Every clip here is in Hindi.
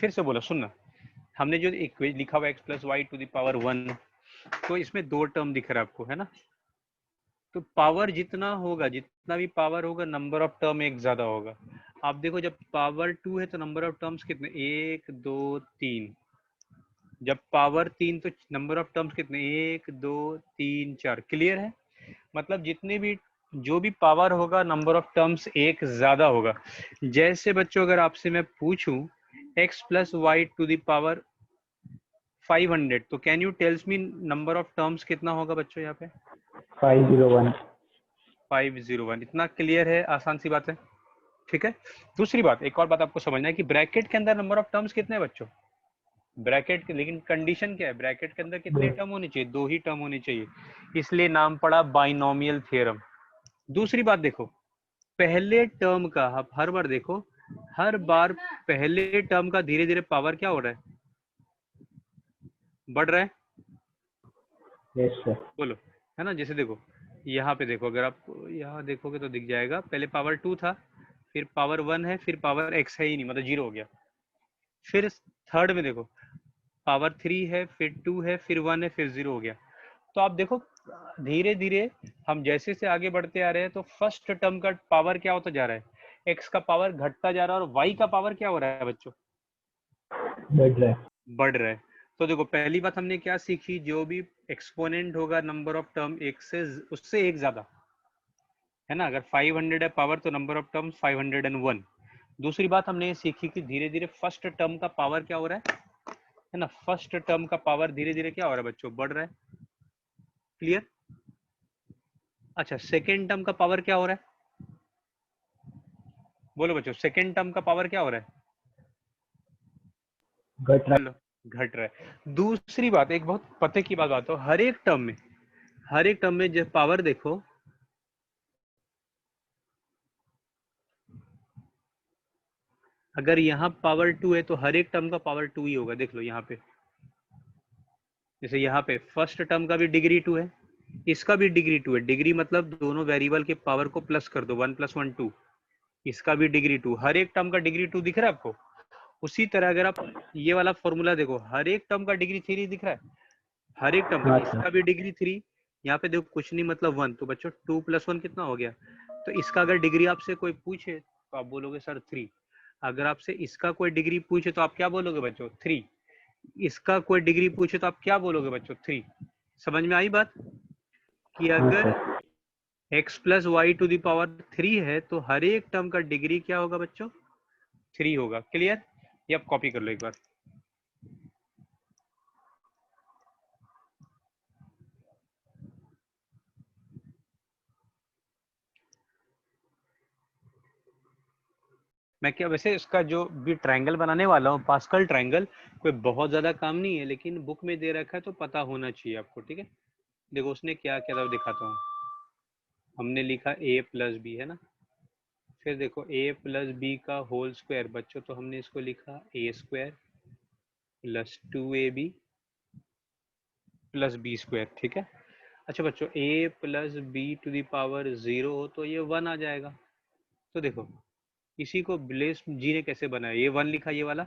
फिर से बोलो, सुनना। हमने जो लिखा हुआ x plus y to the power 1, तो इसमें दो टर्म दिख रहा है आपको, है ना। तो पावर जितना होगा, जितना भी पावर होगा, नंबर ऑफ टर्म एक ज्यादा होगा। आप देखो, जब पावर 2 है तो नंबर ऑफ टर्म्स कितने, 1 2 3। जब पावर 3 तो नंबर ऑफ टर्म्स कितने, 1 2 3 4। क्लियर है? मतलब जितने भी, जो भी पावर होगा, नंबर ऑफ टर्म्स एक ज्यादा होगा। जैसे बच्चों, अगर आपसे मैं पूछूं x plus y to the power 500, तो can you tells me number of terms कितना होगा बच्चों यहाँ पे? 501। 501। इतना क्लियर है, आसान सी बात है। ठीक है। दूसरी बात, एक और बात आपको समझना है कि ब्रैकेट के अंदर नंबर ऑफ टर्म्स कितने हैं बच्चों? ब्रैकेट के, लेकिन कंडीशन क्या है, ब्रैकेट के अंदर कितने टर्म होने चाहिए? 2 ही टर्म होने चाहिए, इसलिए नाम पड़ा बाइनोमियल थ्योरम। दूसरी बात देखो, पहले टर्म का, आप हर बार देखो, हर बार पहले टर्म का धीरे धीरे पावर क्या हो रहा है, बढ़ रहा है। Yes sir. बोलो, है ना। जैसे देखो, यहाँ पे देखो, अगर आप यहाँ देखोगे तो दिख जाएगा, पहले पावर 2 था, फिर पावर 1 है, फिर पावर x है ही नहीं, मतलब 0 हो गया। फिर थर्ड में देखो, पावर 3 है, फिर 2 है, फिर 1 है, फिर 0 हो गया। तो आप देखो, धीरे धीरे हम जैसे से आगे बढ़ते आ रहे हैं, तो फर्स्ट टर्म का पावर क्या होता जा रहा है, x का पावर घटता जा रहा है, और y का पावर क्या हो रहा है बच्चों, बढ़ रहा है। बढ़ रहा है। तो देखो, पहली बात हमने क्या सीखी, जो भी एक्सपोनेंट होगा नंबर ऑफ टर्म एक से, उससे एक ज्यादा, है ना। अगर 500 है पावर, तो नंबर ऑफ टर्म 501। दूसरी बात हमने ये सीखी कि धीरे धीरे फर्स्ट टर्म का पावर क्या हो रहा है ना, फर्स्ट टर्म का पावर धीरे धीरे क्या हो रहा है बच्चों, बढ़ रहा है। क्लियर? अच्छा, सेकेंड टर्म का पावर क्या हो रहा है, बोलो बच्चों, सेकेंड टर्म का पावर क्या हो रहा है, घट रहा हेलो, घट रहा है। दूसरी बात, एक बहुत पते की बात हो, हर एक टर्म में, हर एक टर्म में जब पावर देखो, अगर यहाँ पावर 2 है तो हर एक टर्म का पावर 2 ही होगा। देख लो यहाँ पे, जैसे यहाँ पे फर्स्ट टर्म का भी डिग्री 2 है, इसका भी डिग्री 2 है। डिग्री मतलब दोनों वेरिएबल के पावर को प्लस कर दो, 1 + 1 2। इसका भी डिग्री 2, हर एक टर्म का डिग्री 2 दिख रहा है आपको। उसी तरह अगर आप ये वाला फॉर्मूला देखो, हर एक टर्म का डिग्री 3 दिख रहा है, हर एक टर्म है। का। हाँ इसका सर। भी डिग्री 3, यहाँ पे देखो कुछ नहीं मतलब 1, तो बच्चों 2 + 1 कितना हो गया। तो इसका अगर डिग्री आपसे कोई पूछे तो आप बोलोगे सर 3। अगर आपसे इसका कोई डिग्री पूछे तो आप क्या बोलोगे बच्चों, 3। इसका कोई डिग्री पूछे तो आप क्या बोलोगे बच्चों, 3। समझ में आई बात, कि हाँ अगर sir. x plus y to the power 3 है तो हर एक टर्म का डिग्री क्या होगा बच्चों, 3 होगा। क्लियर? ये आप कॉपी कर लो एक बार। मैं क्या, वैसे इसका जो भी ट्रायंगल बनाने वाला हूँ, पास्कल ट्रायंगल, कोई बहुत ज्यादा काम नहीं है, लेकिन बुक में दे रखा है तो पता होना चाहिए आपको। ठीक है, देखो उसने क्या क्या था दिखाता हूँ। हमने लिखा a + b, है ना। फिर देखो a + b का होल स्क्वायर बच्चों, तो हमने इसको लिखा a² + 2ab + b²। ठीक है। अच्छा बच्चों, a + b to the power 0 हो तो ये 1 आ जाएगा। तो देखो, इसी को ब्लेस जी ने कैसे बनाया, ये 1 लिखा ये वाला।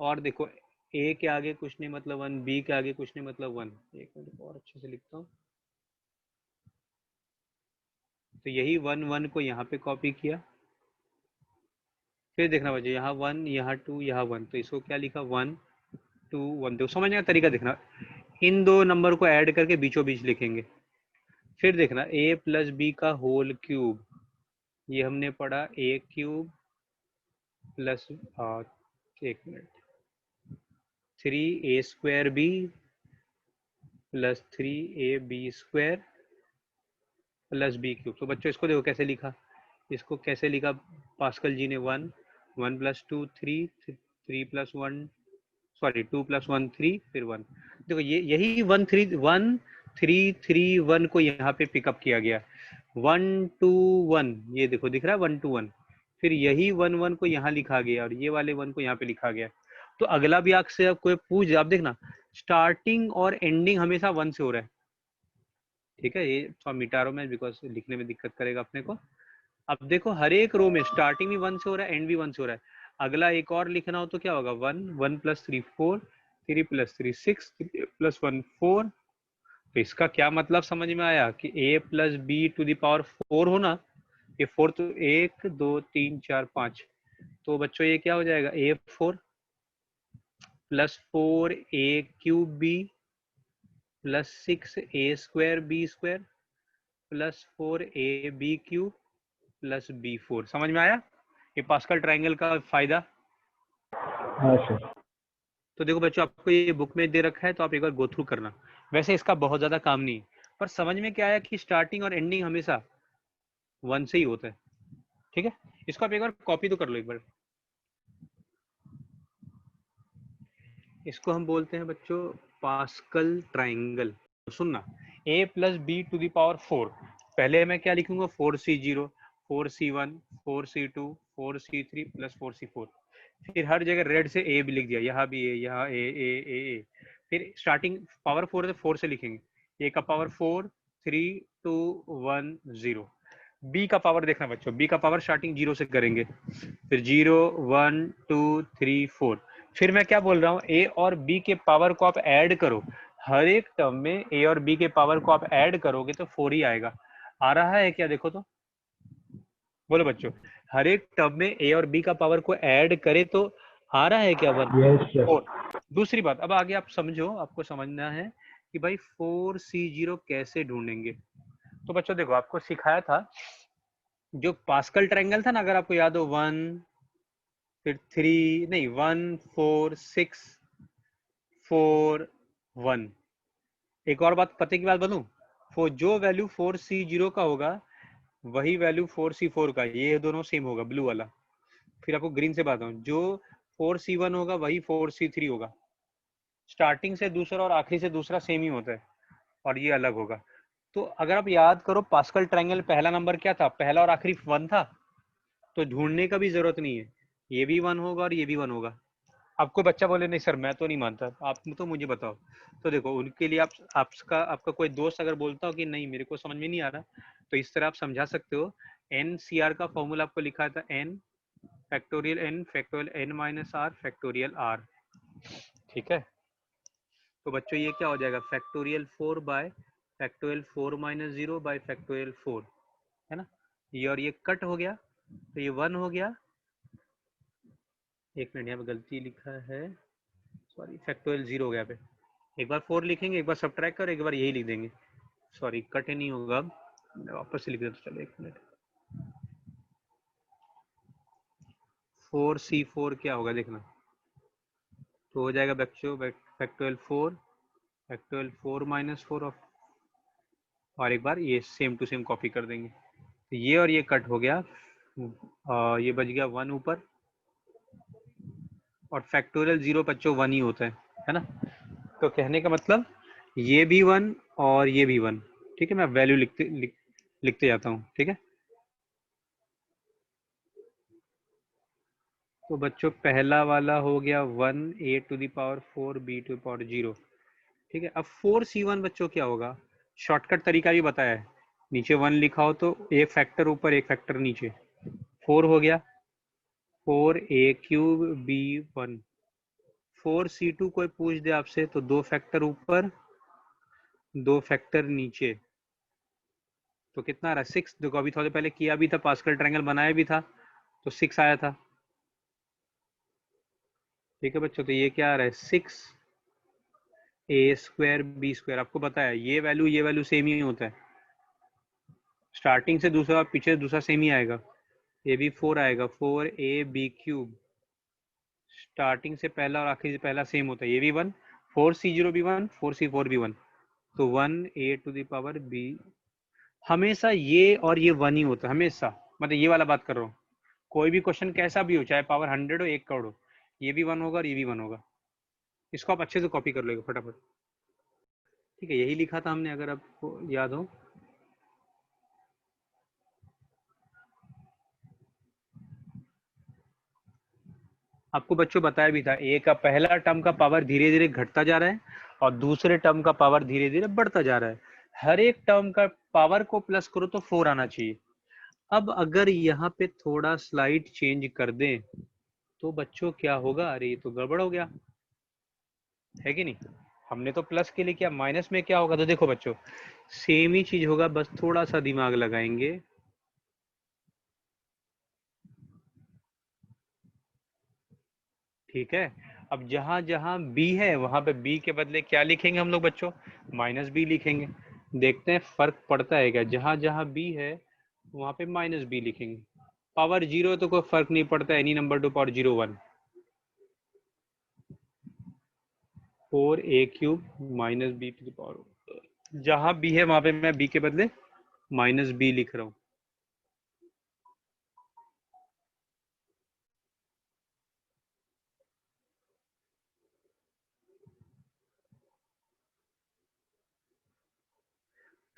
और देखो, a के आगे कुछ नहीं मतलब 1, b के आगे कुछ नहीं मतलब 1। एक मिनट और अच्छे से लिखता हूँ। तो यही 1 1 को यहाँ पे कॉपी किया। फिर देखना बच्चों, यहाँ 1, यहाँ 2, यहाँ 1, तो इसको क्या लिखा, 1 2 1। देखो समझने का तरीका देखना, इन दो नंबर को ऐड करके बीचों बीच लिखेंगे। फिर देखना, a + b का होल क्यूब, ये हमने पढ़ा a³ प्लस, एक मिनट, 3a² + 3ab² + b³ तो बच्चों इसको देखो कैसे लिखा, इसको कैसे लिखा पास्कल जी ने, 1 1 + 2 3 3 + 1, सॉरी 2 + 1 3, फिर 1। देखो ये यही 1 3 1 3 3 1 को यहाँ पे पिकअप किया गया, 1 2 1, ये देखो दिख रहा है 1 2 1। फिर यही 1 1 को यहाँ लिखा गया, और ये वाले 1 को यहाँ पे लिखा गया। तो अगला भी आपसे कोई पूछ, आप देखना स्टार्टिंग और एंडिंग हमेशा 1 से हो रहा है। ठीक है, ये थोड़ा मिटा रहा हूं मैं, बिकॉज लिखने में दिक्कत करेगा अपने को। अब देखो, हर एक रो में स्टार्टिंग भी 1 से हो रहा है, एंड भी 1 से हो रहा है। अगला एक और लिखना हो तो क्या होगा, 1 1 + 3 4, 3 + 3 6, 3 + 1 4। तो इसका क्या मतलब समझ में आया कि a + b⁴ हो ना, ये 4 तो 1 2 3 4 5, तो बच्चों ये क्या हो जाएगा, a4 + 4a³ b + 6a² b² + 4ab³ + b4। समझ में आया ये पास्कल ट्रायंगल का फायदा। हाँ सर। तो देखो बच्चों, आपको ये बुक में दे रखा है तो आप एक बार गो थ्रू करना। वैसे इसका बहुत ज्यादा काम नहीं है, पर समझ में क्या आया कि स्टार्टिंग और एंडिंग हमेशा 1 से ही होता है। ठीक है, इसको आप एक बार कॉपी तो कर लो एक बार। इसको हम बोलते हैं बच्चों पास्कल ट्रायंगल। सुनना, a + b⁴ पहले मैं क्या लिखूंगा, 4c0 4c1 4c2 4c3 + 4c4। फिर हर जगह रेड से a भी लिख दिया, यहाँ भी a, यहाँ a। फिर स्टार्टिंग पावर 4 से 4 से लिखेंगे, a का पावर 4 3 2 1 0। b का पावर देखना बच्चों, b का पावर स्टार्टिंग 0 से करेंगे, फिर 0 1 2 3 4। फिर मैं क्या बोल रहा हूँ, a और b के पावर को आप ऐड करो, हर एक टर्म में a और b के पावर को आप ऐड करोगे तो 4 ही आएगा। आ रहा है क्या, देखो तो बोलो बच्चों, हर एक टर्म में a और b का पावर को ऐड करे तो आ रहा है क्या, 1 यस सर। 4। दूसरी बात, अब आगे आप समझो, आपको समझना है कि भाई 4c0 कैसे ढूंढेंगे। तो बच्चों देखो, आपको सिखाया था जो पास्कल ट्रायंगल था ना, अगर आपको याद हो, 1 फिर 3 नहीं 1 4 6 4 1। एक और बात पते की बात बनूं, जो वैल्यू 4c0 का होगा वही वैल्यू 4c4 का, ये दोनों सेम होगा, ब्लू वाला। फिर आपको ग्रीन से बताऊं, जो 4c1 होगा वही 4c3 होगा। स्टार्टिंग से दूसरा और आखिरी से दूसरा सेम ही होता है, और ये अलग होगा। तो अगर आप याद करो, पास्कल ट्रायंगल पहला नंबर क्या था, पहला और आखिरी 1 था, तो ढूंढने का भी जरूरत नहीं है, ये भी 1 होगा और ये भी 1 होगा। आपको बच्चा बोले नहीं सर मैं तो नहीं मानता, आप तो मुझे बताओ। तो देखो, उनके लिए आपका कोई दोस्त अगर बोलता हो कि नहीं मेरे को समझ में नहीं आ रहा, तो इस तरह आप समझा सकते हो। NCR का फॉर्मूला आपको लिखा था, n factorial n factorial n - r factorial r। ठीक है, तो बच्चों ये क्या हो जाएगा, factorial 4 bye factorial 4 - 0 bye factorial 4, है ना। ये और ये कट हो गया, तो ये 1 हो गया। एक मिनट, यहाँ पे गलती लिखा है, सॉरी, फैक्टोरियल 0 हो गया पे। एक बार 4 लिखेंगे, एक बार सब्ट्रैक्ट कर, एक बार यही लिख देंगे। सॉरी, कट नहीं होगा, अब मैं वापस से लिख देता हूँ, चलो एक मिनट। 4c4 क्या होगा देखना, तो हो जाएगा बच्चों फैक्टोरियल 4 फैक्टोरियल 4 - 4 ऑफ, और एक बार ये सेम टू सेम कॉपी कर देंगे, तो ये और ये कट हो गया, ये बच गया 1 ऊपर, और फैक्टोरियल 0 बच्चों 1 ही होता है ना। तो कहने का मतलब ये भी 1 और ये भी 1। ठीक है, मैं वैल्यू लिखते जाता हूँ, ठीक है। तो बच्चों पहला वाला हो गया 1 a⁴ b⁴0। ठीक है, अब 4c1 बच्चों क्या होगा, शॉर्टकट तरीका भी बताया है, नीचे 1 लिखा हो तो एक फैक्टर ऊपर एक फैक्टर नीचे, 4 हो गया 4a³ b1। 4c2 कोई पूछ दे आपसे तो 2 फैक्टर ऊपर 2 फैक्टर नीचे, तो कितना आ रहा है, 6। देखो अभी थोड़े पहले किया भी था, पास्कल ट्रायंगल बनाया भी था, तो 6 आया था। ठीक है बच्चों, तो ये क्या आ रहा है, 6a² b²। आपको पता है ये वैल्यू सेम ही होता है, स्टार्टिंग से दूसरा पीछे से दूसरा सेम ही आएगा। ये भी 4 आएगा, 4ab³। स्टार्टिंग से पहला और आखिरी से पहला सेम होता है, ये भी 1, 4c0 भी 1 4c4 भी 1, तो 1a⁴b। हमेशा ये और ये 1 ही होता है हमेशा, मतलब ये वाला बात कर रहा हूँ। कोई भी क्वेश्चन कैसा भी हो, चाहे पावर 100 हो 1 करोड़ हो, ये भी 1 होगा और ये भी 1 होगा। इसको आप अच्छे से कॉपी कर लेगा फटाफट। ठीक है, यही लिखा था हमने, अगर आपको याद हो। आपको बच्चों बताया भी था, ए का पहला टर्म का पावर धीरे धीरे घटता जा रहा है और दूसरे टर्म का पावर धीरे धीरे बढ़ता जा रहा है। हर एक टर्म का पावर को प्लस करो तो 4 आना चाहिए। अब अगर यहाँ पे थोड़ा स्लाइड चेंज कर दें, तो बच्चों क्या होगा, अरे ये तो गड़बड़ हो गया है कि नहीं। हमने तो प्लस के लिए किया, माइनस में क्या होगा, तो देखो बच्चों सेम ही चीज होगा, बस थोड़ा सा दिमाग लगाएंगे। ठीक है, अब जहां जहां बी है वहां पे बी के बदले क्या लिखेंगे हम लोग बच्चों, माइनस बी लिखेंगे। देखते हैं फर्क पड़ता है क्या, जहां जहां बी है वहां पे माइनस बी लिखेंगे। पावर जीरो है तो कोई फर्क नहीं पड़ता, any number to power zero one, 4a³ minus B to the power, जहां बी है वहां पे मैं बी के बदले माइनस बी लिख रहा हूं।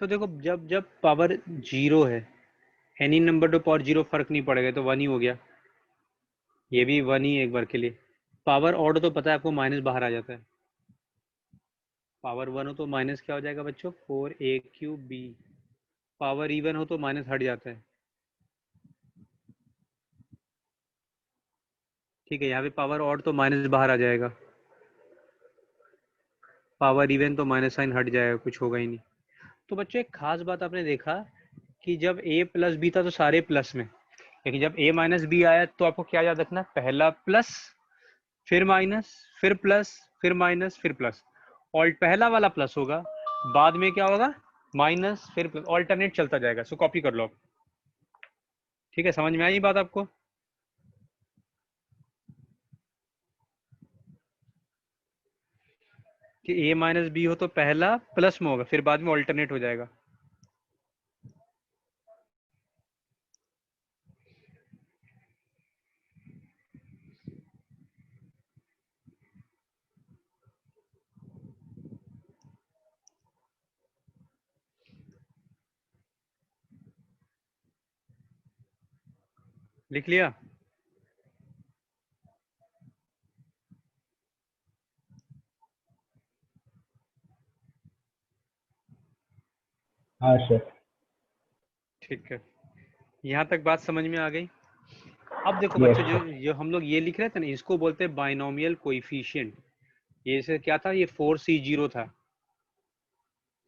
तो देखो जब जब पावर जीरो है, any number to power zero, फर्क नहीं पड़ेगा, तो वन ही हो गया, ये भी वन ही एक बार के लिए। पावर ऑड तो पता है आपको, माइनस बाहर आ जाता है। पावर वन हो तो माइनस क्या हो जाएगा बच्चों, 4a³b। पावर इवन हो तो माइनस हट जाता है। ठीक है, यहाँ पे पावर ऑड तो माइनस बाहर आ जाएगा, पावर इवन तो माइनस साइन हट जाएगा, कुछ होगा ही नहीं। तो बच्चों एक खास बात आपने देखा कि जब a प्लस बी था तो सारे प्लस में, लेकिन जब a माइनस बी आया तो आपको क्या याद रखना, पहला प्लस फिर माइनस फिर प्लस फिर माइनस फिर प्लस। और पहला वाला प्लस होगा, बाद में क्या होगा, माइनस फिर प्लस, ऑल्टरनेट चलता जाएगा। सो कॉपी कर लो आप। ठीक है, समझ में आई बात आपको। कि a माइनस बी हो तो पहला प्लस में होगा, फिर बाद में ऑल्टरनेट हो जाएगा। लिख लिया। हाँ सर। ठीक है, यहाँ तक बात समझ में आ गई। अब देखो यस बच्चों, जो सर। जो हम लोग ये लिख रहे थे ना, इसको बोलते हैं बाइनोमियल कोएफिशिएंट। ये से क्या था, ये 4c0 था।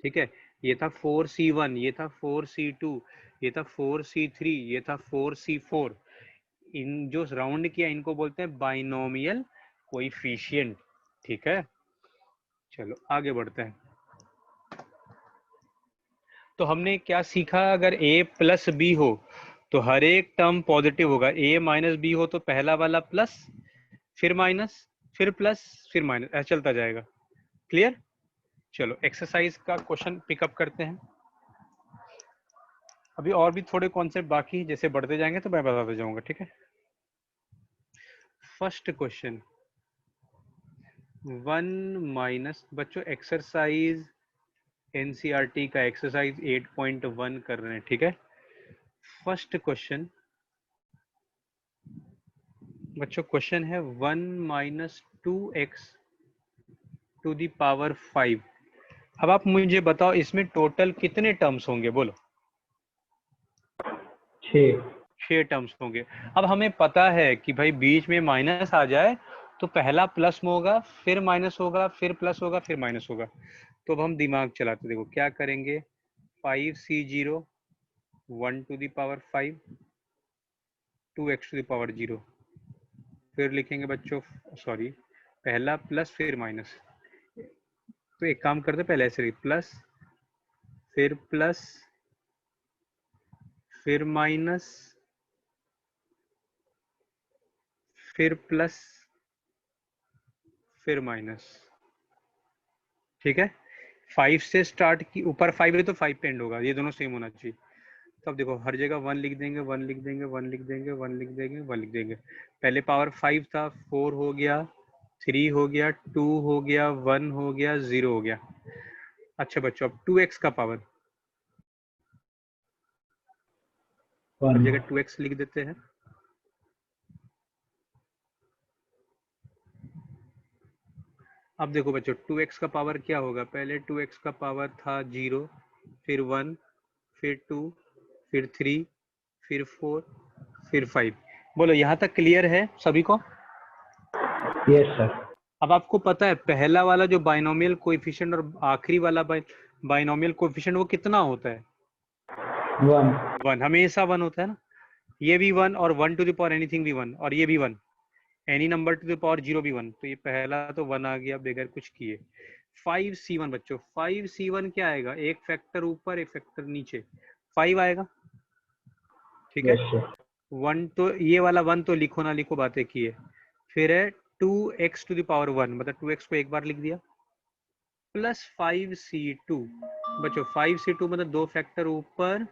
ठीक है, ये था 4c1, ये था 4c2, ये था 4c3, ये था 4c4। इन जो राउंड किया इनको बोलते हैं बाइनोमियल कोएफिशिएंट। ठीक है, चलो आगे बढ़ते हैं। तो हमने क्या सीखा, अगर a प्लस बी हो तो हर एक टर्म पॉजिटिव होगा, a माइनस बी हो तो पहला वाला प्लस फिर माइनस फिर प्लस फिर माइनस, ऐसा चलता जाएगा। क्लियर। चलो एक्सरसाइज का क्वेश्चन पिकअप करते हैं। अभी और भी थोड़े कॉन्सेप्ट बाकी, जैसे बढ़ते जाएंगे तो मैं बताते जाऊंगा। ठीक है, फर्स्ट क्वेश्चन 1 माइनस, बच्चों एक्सरसाइज एनसीईआरटी का एक्सरसाइज 8.1 कर रहे हैं। ठीक है, फर्स्ट क्वेश्चन बच्चों, क्वेश्चन है 1 minus 2x to the power 5। अब आप मुझे बताओ इसमें टोटल कितने टर्म्स होंगे, बोलो। 6। 6 टर्म्स होंगे। अब हमें पता है कि भाई बीच में माइनस आ जाए तो पहला प्लस में होगा, फिर माइनस होगा, फिर प्लस होगा, फिर माइनस होगा। तो अब हम दिमाग चलाते, देखो क्या करेंगे, 5c0 1 to the power 5 2x to the power 0, फिर लिखेंगे बच्चों, सॉरी, पहला प्लस फिर माइनस। तो एक काम करते पहले ऐसे, प्लस फिर माइनस फिर प्लस फिर माइनस। ठीक है, 5 से स्टार्ट की, ऊपर 5 है तो 5 पे एंड होगा, ये दोनों सेम होना चाहिए। तो अब देखो हर जगह 1 लिख देंगे, 1 लिख देंगे, 1 लिख देंगे, 1 लिख देंगे, 1 लिख देंगे। पहले पावर 5 था, 4 हो गया, 3 हो गया, 2 हो गया, 1 हो गया, 0 हो गया। अच्छा बच्चों, अब 2x का पावर, हर 1। जगह 2x लिख देते हैं। अब देखो बच्चों 2x का पावर क्या होगा, पहले 2x का पावर था 0, फिर 1, फिर 2, फिर 3, फिर 4, फिर 5। बोलो यहाँ तक क्लियर है सभी को। Yes sir. अब आपको पता है पहला वाला जो बाइनोमियल कोएफिशिएंट और आखिरी वाला बाइनोमियल कोएफिशिएंट वो कितना होता है? 1। 1, हमेशा 1 होता है ना। ये भी 1 और 1 टू द पावर एनीथिंग भी 1 और ये भी 1, any number to the power 0 भी 1। तो ये पहला तो 1 आ गया बगैर कुछ किए। 5c1 बच्चों, 5c1 क्या आएगा? एक फैक्टर ऊपर एक फैक्टर नीचे, 5 आएगा। ठीक है, यस सर। 1 तो ये वाला 1 तो लिखो ना लिखो बातें किए। फिर है 2x टू द पावर 1, मतलब 2x को एक बार लिख दिया, प्लस 5c2। बच्चों 5c2 मतलब दो फैक्टर ऊपर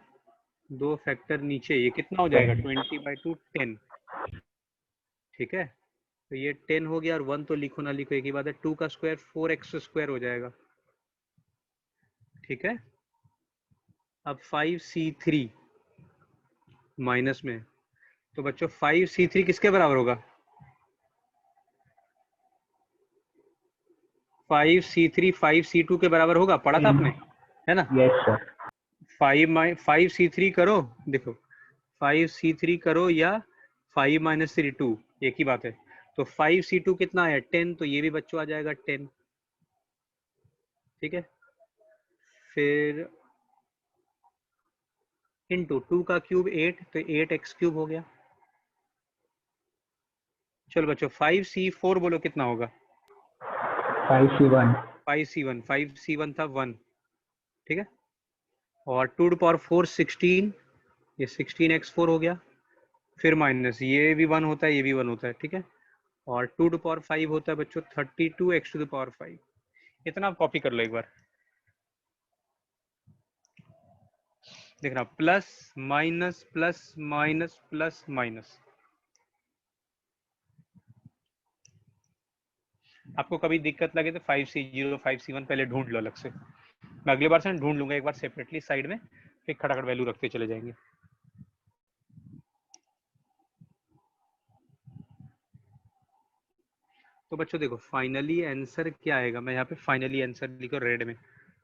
दो फैक्टर नीचे, ये कितना हो जाएगा? 20/2 10। ठीक है, तो ये 10 हो गया और 1 तो लिखो ना लिखो एक ही बात है, 2 का स्क्वायर 4x स्क्वायर हो जाएगा। ठीक है, अब 5c3 माइनस में, तो बच्चों 5c3 किसके बराबर होगा? 5c3 5c2 के बराबर होगा, पढ़ा था आपने, है ना? Yes sir. 5c3 करो, देखो 5c3 करो या 5 माइनस 3 2, एक ही बात है। तो 5c2 कितना है? 10, तो ये भी बच्चों आ जाएगा 10। ठीक है, फिर इंटू 2 का क्यूब 8, तो 8x क्यूब हो गया। चलो बच्चों 5c4 बोलो कितना होगा? 5c1। 5c1 था 1। ठीक है, और 2 टू पावर 4 16, ये 16x4 हो गया। फिर माइनस, ये भी 1 होता है ये भी 1 होता है। ठीक है, और 2 टू पावर 5 होता है बच्चों 32x टू द पावर 5। इतना आप कॉपी कर लो एक बार, देखना plus minus plus minus plus minus. आपको कभी दिक्कत लगे तो 5c0 5c1 पहले ढूंढ लो अलग से, मैं अगली बार से ढूंढ लूंगा एक बार सेपरेटली साइड में, फिर खटाखट वैल्यू रखते चले जाएंगे। तो बच्चों देखो फाइनली आंसर क्या आएगा, मैं यहाँ पे फाइनली आंसर लिखो रेड में,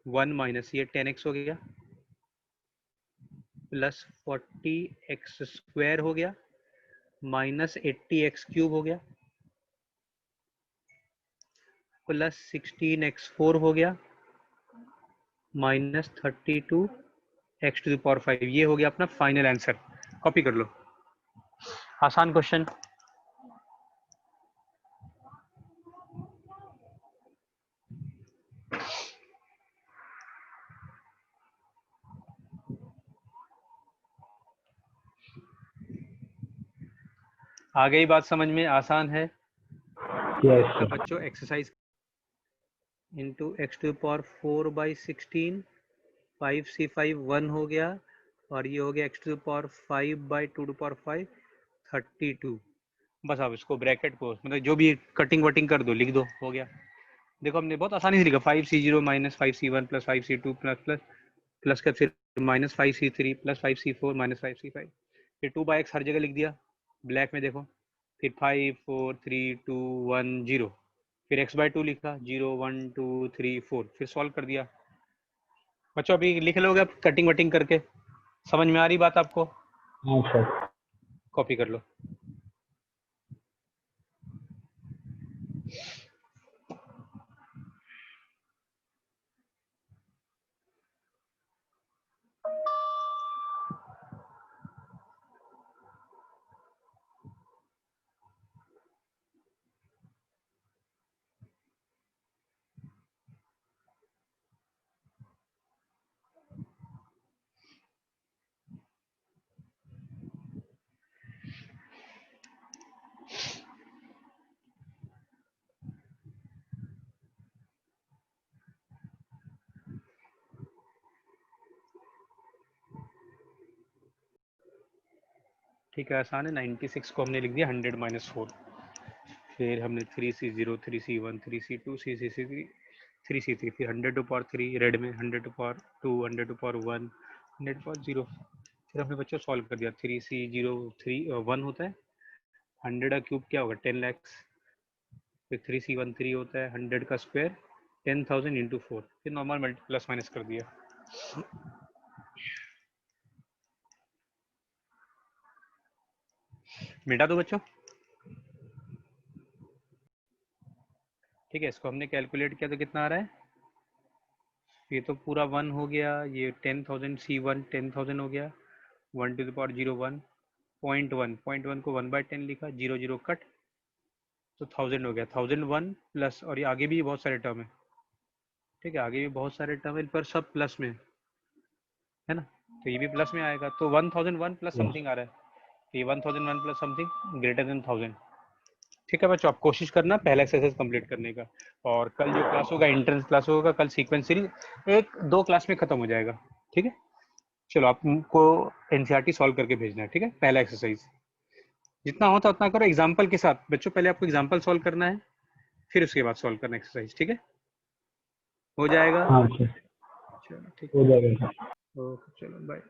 1 माइनस ये 10x हो गया, प्लस 40x स्क्वायर हो गया, माइनस 80x क्यूब हो गया, प्लस 16x4 हो गया, minus 32x to the power 5। ये हो गया अपना फाइनल आंसर। कॉपी कर लो, आसान क्वेश्चन। आ गई बात समझ में? आसान है। यस अब सर। बच्चों exercise into x to power 4/16, 5c5 1 हो गया, और ये हो गया x to power 5/2 to power 5 32। बस अब इसको ब्रैकेट को मतलब जो भी कटिंग वटिंग कर दो, लिख दो, हो गया। देखो हमने बहुत आसानी से लिखा, 5c0 minus 5c1 plus 5c2 plus plus plus का फिर minus 5c3 plus 5c4 minus 5c5, फिर 2/x हर जगह लिख दिया ब्लैक में देखो, फिर 5 4 3 2 1 0, फिर x/2 लिखा 0 1 2 3 4, फिर सॉल्व कर दिया। बच्चों अभी लिख लोगे आप कटिंग वटिंग करके? समझ में आ रही बात आपको? हाँ सर। कॉपी कर लो। ठीक है, आसान है। 96 को हमने लिख दिया 100 माइनस 4, फिर हमने 3c0 3c1 3c2 3c3 3c3, फिर 100 टू पावर 3 रेड में, 100 to power 2 100 to power 1 100 to power 0। फिर हमने बच्चों सॉल्व कर दिया, 3c0 1 होता है, 100 का क्यूब क्या होगा 10 लैक्स, फिर 3c1 3 होता है, 100 का स्क्वायर 10,000 इंटू 4, फिर नॉर्मल प्लस माइनस कर दिया। मिटा दो बच्चों। ठीक है, इसको हमने कैलकुलेट किया तो कितना आ रहा है, ये तो पूरा 1 हो गया, ये 10,000 C1 10,000 हो गया, 1 टू द पावर 0 1, 0.1 को 1/10 लिखा, 0 0 कट, तो 1000 हो गया, 1001 प्लस, और ये आगे भी बहुत सारे टर्म है, ठीक है, आगे भी बहुत सारे टर्म है, पर सब प्लस में है ना, तो ये भी प्लस में आएगा, तो 1001 प्लस Yes. समथिंग आ रहा है, तो ये 1001 प्लस समथिंग ग्रेटर देन 1000। ठीक है बच्चों, आप कोशिश करना पहला एक्सरसाइज कंप्लीट करने का, और कल जो क्लास होगा एंट्रेंस क्लास होगा, कल सीक्वेंस सीरीज 1-2 क्लास में खत्म हो जाएगा। ठीक है, चलो आपको एनसीईआरटी सॉल्व करके भेजना है। ठीक है, पहला एक्सरसाइज जितना होता उतना करो एग्जाम्पल के साथ बच्चों, पहले आपको एग्जाम्पल सॉल्व करना है, फिर उसके बाद सॉल्व करना एक्सरसाइज। ठीक है, हो जाएगा। हाँ सर, चलो ठीक हो है, जाएगा सर। ओके चलो बाय।